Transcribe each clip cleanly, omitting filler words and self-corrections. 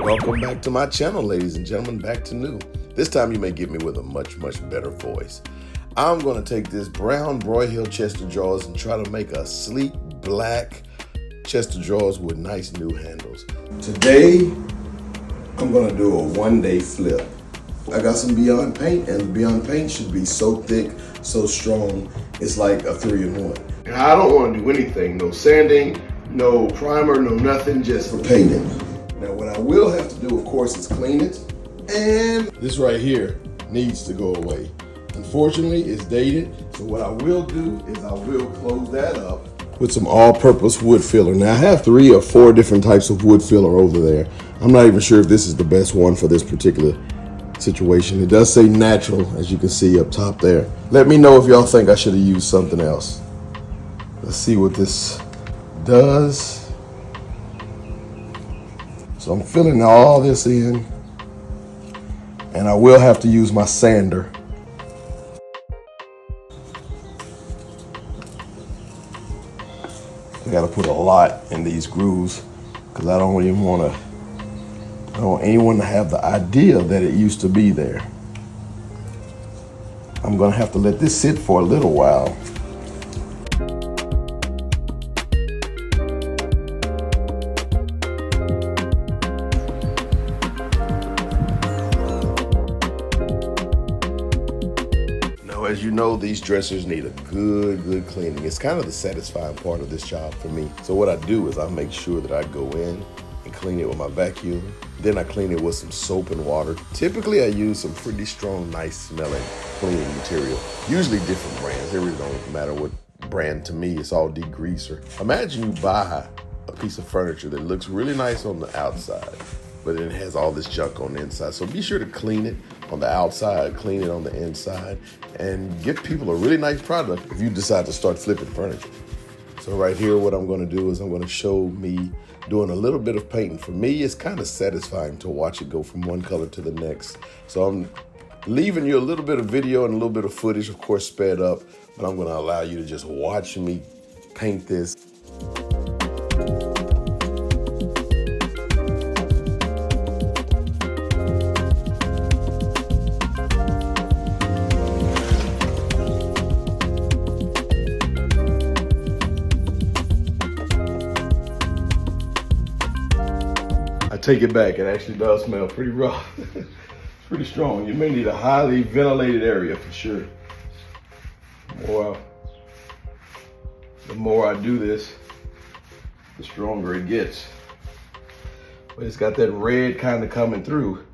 Welcome back to my channel, ladies and gentlemen, back to new. This time you may get me with a much better voice. I'm going to take this brown Broyhill chest of drawers and try to make a sleek black chest of drawers with nice new handles. Today, I'm going to do a one-day flip. I got some Beyond Paint, and the Beyond Paint should be so thick, so strong, it's like a 3-in-1. And I don't want to do anything, no sanding, no primer, no nothing, just for painting. Now what I will have to do, of course, is clean it. And this right here needs to go away. Unfortunately, it's dated. So what I will do is I will close that up with some all-purpose wood filler. Now I have 3 or 4 different types of wood filler over there. I'm not even sure if this is the best one for this particular situation. It does say natural, as you can see up top there. Let me know if y'all think I should have used something else. Let's see what this does. So I'm filling all this in, and I will have to use my sander. I gotta put a lot in these grooves because I don't want anyone to have the idea that it used to be there. I'm gonna have to let this sit for a little while. As you know, these dressers need a good cleaning. It's kind of the satisfying part of this job for me. So what I do is I make sure that I go in and clean it with my vacuum. Then I clean it with some soap and water. Typically I use some pretty strong, nice smelling cleaning material. Usually different brands. It really don't matter what brand to me. It's all degreaser. Imagine you buy a piece of furniture that looks really nice on the outside, but it has all this junk on the inside. So be sure to clean it on the outside, clean it on the inside, and give people a really nice product if you decide to start flipping furniture. So right here, what I'm gonna do is I'm gonna show me doing a little bit of painting. For me, it's kind of satisfying to watch it go from one color to the next. So I'm leaving you a little bit of video and a little bit of footage, of course, sped up, but I'm gonna allow you to just watch me paint this. Take it back, it actually does smell pretty rough. It's pretty strong. You may need a highly ventilated area for sure. The more I do this, the stronger it gets. But it's got that red kind of coming through.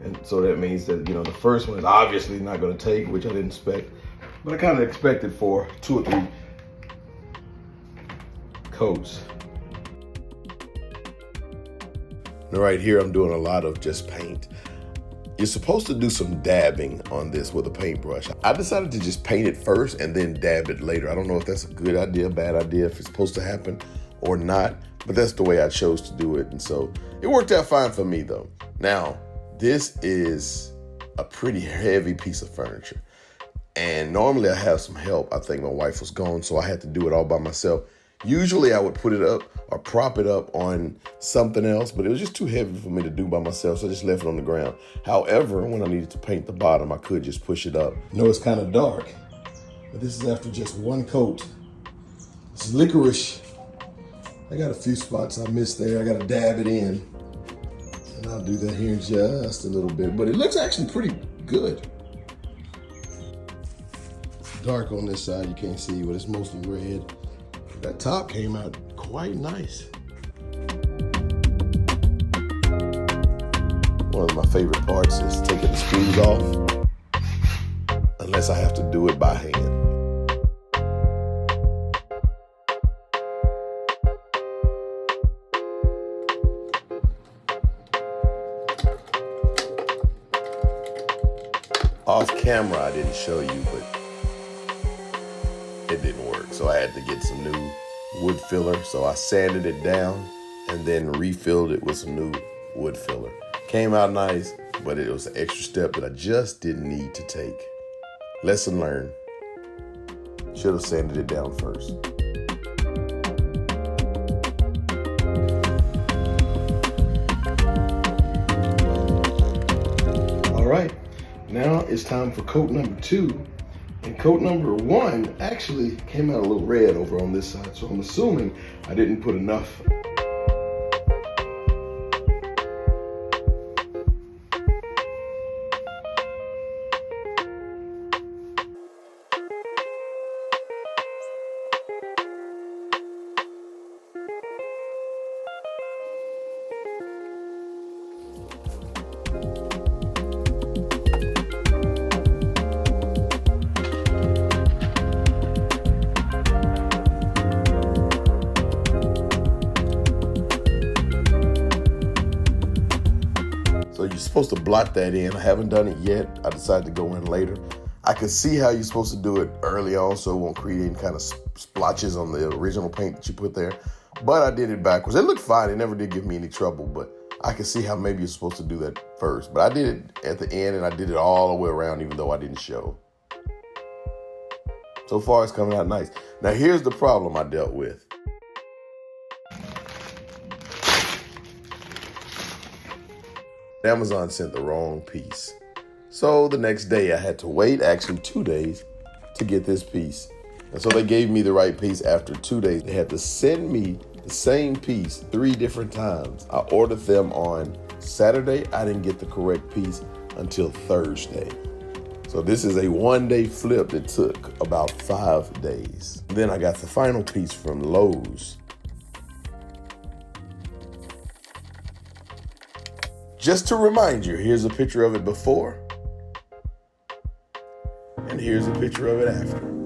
And so that means that, you know, the first one is obviously not gonna take, which I didn't expect, but I kind of expected for 2 or 3 coats. Now right here, I'm doing a lot of just paint. You're supposed to do some dabbing on this with a paintbrush. I decided to just paint it first and then dab it later. I don't know if that's a good idea, bad idea, if it's supposed to happen or not, but that's the way I chose to do it. And so it worked out fine for me though. Now, this is a pretty heavy piece of furniture. And normally I have some help. I think my wife was gone, so I had to do it all by myself. Usually I would put it up or prop it up on something else, but it was just too heavy for me to do by myself, so I just left it on the ground. However, when I needed to paint the bottom, I could just push it up. I know it's kind of dark, but this is after just 1 coat. It's licorice. I got a few spots I missed there. I got to dab it in, and I'll do that here in just a little bit, but it looks actually pretty good. It's dark on this side, you can't see, but it's mostly red. That top came out quite nice. One of my favorite parts is taking the screws off, unless I have to do it by hand. Off camera, I didn't show you, but it didn't work. So I had to get some new wood filler. So I sanded it down and then refilled it with some new wood filler. Came out nice, but it was an extra step that I just didn't need to take. Lesson learned. Should have sanded it down first. it's time for coat number 2. And coat number 1 actually came out a little red over on this side, so I'm assuming I didn't put enough. So you're supposed to blot that in. I haven't done it yet. I decided to go in later. I could see how you're supposed to do it early on so it won't create any kind of splotches on the original paint that you put there. But I did it backwards. It looked fine. It never did give me any trouble, but I could see how maybe you're supposed to do that first. But I did it at the end, and I did it all the way around even though I didn't show. So far, it's coming out nice. Now, here's the problem I dealt with. Amazon sent the wrong piece. So the next day I had to wait, actually 2 days, to get this piece. And so they gave me the right piece after 2 days. They had to send me the same piece 3 different times. I ordered them on Saturday. I didn't get the correct piece until Thursday. So this is a 1-day flip that took about 5 days. Then I got the final piece from Lowe's. Just to remind you, here's a picture of it before, and here's a picture of it after.